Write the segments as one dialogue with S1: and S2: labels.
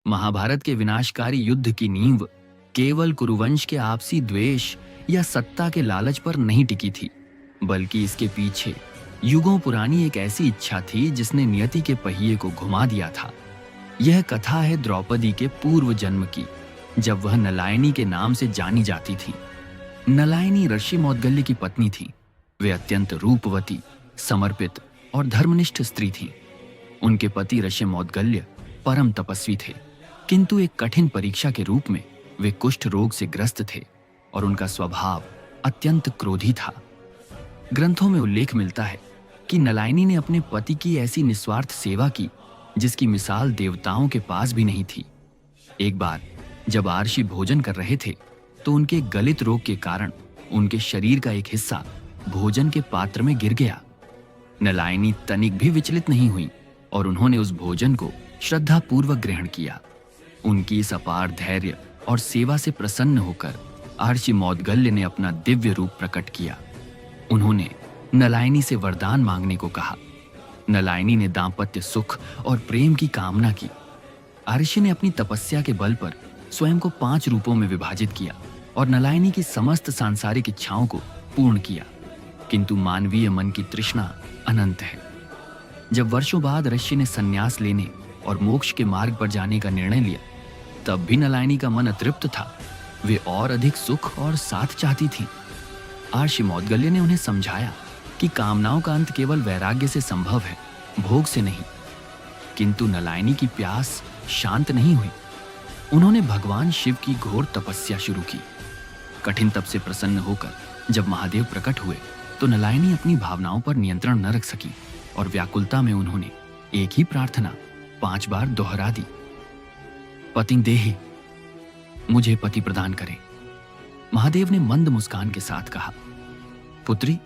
S1: महाभारत के विनाशकारी युद्ध की नींव केवल कुरुवंश के आपसी द्वेष या सत्ता के लालच पर नहीं टिकी थी, बल्कि इसके पीछे युगों पुरानी एक ऐसी इच्छा थी जिसने नियति के पहिए को घुमा दिया था। यह कथा है द्रौपदी के पूर्व जन्म की, जब वह नलायनी के नाम से जानी जाती थी। नलायनी ऋषि मौद्गल्य की पत्नी थी। वे अत्यंत रूपवती, समर्पित और धर्मनिष्ठ स्त्री थी। उनके पति ऋषि मौद्गल्य परम तपस्वी थे, किंतु एक कठिन परीक्षा के रूप में वे कुष्ठ रोग से ग्रस्त थे और उनका स्वभाव अत्यंत क्रोधी था। ग्रंथों में उल्लेख मिलता है कि नलायनी ने अपने पति की ऐसी निस्वार्थ सेवा की जिसकी मिसाल देवताओं के पास भी नहीं थी। एक बार जब आर्षि भोजन कर रहे थे तो उनके गलित रोग के कारण उनके शरीर का एक हिस्सा भोजन के पात्र में गिर गया। नलायनी तनिक भी विचलित नहीं हुई और उन्होंने उस भोजन को श्रद्धापूर्वक ग्रहण किया। उनकी इस अपार धैर्य और सेवा से प्रसन्न होकर आर्षि मौद्गल्य ने अपना दिव्य रूप प्रकट किया। उन्होंने नलायनी से वरदान मांगने को कहा। नलायनी ने दांपत्य सुख और प्रेम की कामना की। आर्षि ने अपनी तपस्या के बल पर स्वयं को 5 रूपों में विभाजित किया और नलायनी की समस्त सांसारिक इच्छाओं को पूर्ण किया। किंतु मानवीय मन की तृष्णा अनंत है। जब वर्षों बाद ऋषि ने संन्यास लेने और मोक्ष के मार्ग पर जाने का निर्णय लिया, तब भी नलायनी का मन अतृप्त था। वे और अधिक सुख और साथ चाहती थी। आर्षि मौद्गल्य ने उन्हें समझाया कि कामनाओं का अंत केवल वैराग्य से संभव है, भोग से नहीं। किंतु नलायनी की प्यास शांत नहीं हुई। उन्होंने भगवान शिव की घोर तपस्या शुरू की। कठिन तप से प्रसन्न होकर जब महादेव प्रकट हुए तो नलायनी अपनी भावनाओं पर नियंत्रण न रख सकी और व्याकुलता में उन्होंने एक ही प्रार्थना 5 बार दोहरा दी। पति देहि, मुझे पति प्रदान करे। महादेव ने मंद मुस्कान के साथ कहा, पुत्री,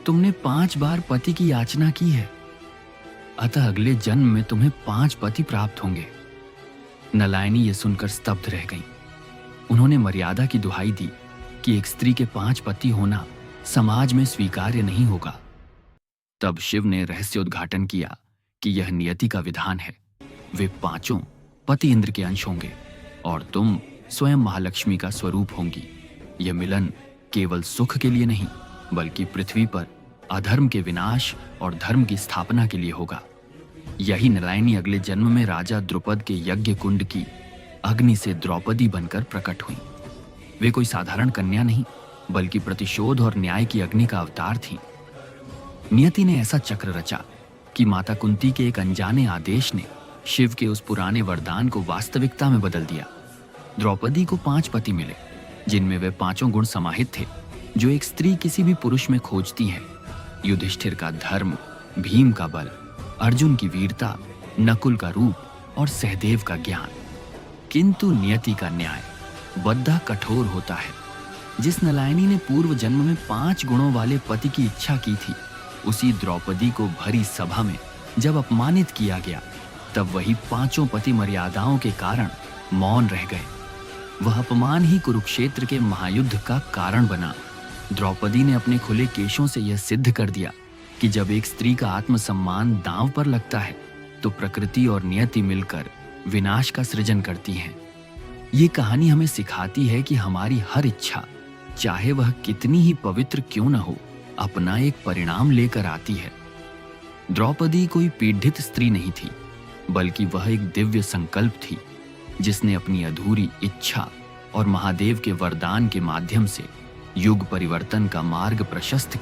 S1: तुमने 5 बार पति की याचना की है, अतः अगले जन्म में तुम्हें 5 पति प्राप्त होंगे। नलायनी ये सुनकर स्तब्ध रह गईं। उन्होंने मर्यादा की दुहाई दी कि एक स्त्री के 5 पति होना समाज में स्वीकार्य नहीं होगा। तब शिव ने रहस्योद्घाटन किया कि यह नियति का विधान है। वे 5 पति इंद्र के अंश होंगे और तुम स्वयं महालक्ष्मी का स्वरूप होंगी। यह मिलन केवल सुख के लिए नहीं, बल्कि पृथ्वी पर अधर्म के विनाश और धर्म की स्थापना के लिए होगा। यही नलायनी अगले जन्म में राजा द्रुपद के यज्ञ कुंड की अग्नि से द्रौपदी बनकर प्रकट हुई। वे कोई साधारण कन्या नहीं, बल्कि प्रतिशोध और न्याय की अग्नि का अवतार थी। नियति ने ऐसा चक्र रचा कि माता कुंती के एक अनजाने आदेश ने शिव के उस पुराने वरदान को वास्तविकता में बदल दिया। द्रौपदी को 5 पति मिले, जिनमें वे 5 गुण समाहित थे जो एक स्त्री किसी भी पुरुष में खोजती है। युधिष्ठिर का धर्म, भीम का बल, अर्जुन की वीरता, नकुल का रूप और सहदेव का ज्ञान। किंतु नियति का न्याय बद्धा कठोर होता है। जिस नलायनी ने पूर्व जन्म में 5 गुणों वाले पति की इच्छा की थी, उसी द्रौपदी को भरी सभा में जब अपमानित किया गया, तब वही 5 पति मर्यादाओं के कारण मौन रह गए। वह अपमान ही कुरुक्षेत्र के महायुद्ध का कारण बना। द्रौपदी ने अपने खुले केशों से यह सिद्ध कर दिया कि जब एक स्त्री का आत्मसम्मान दांव पर लगता है तो प्रकृति और नियति मिलकर विनाश का सृजन करती हैं। ये कहानी हमें सिखाती है कि हमारी हर इच्छा, चाहे वह कितनी ही पवित्र क्यों न हो, अपना एक परिणाम लेकर आती है। द्रौपदी कोई पीड़ित स्त्री नहीं थी, बल्कि वह एक दिव्य संकल्प थी जिसने अपनी अधूरी इच्छा और महादेव के वरदान के माध्यम से युग परिवर्तन का मार्ग प्रशस्त किया।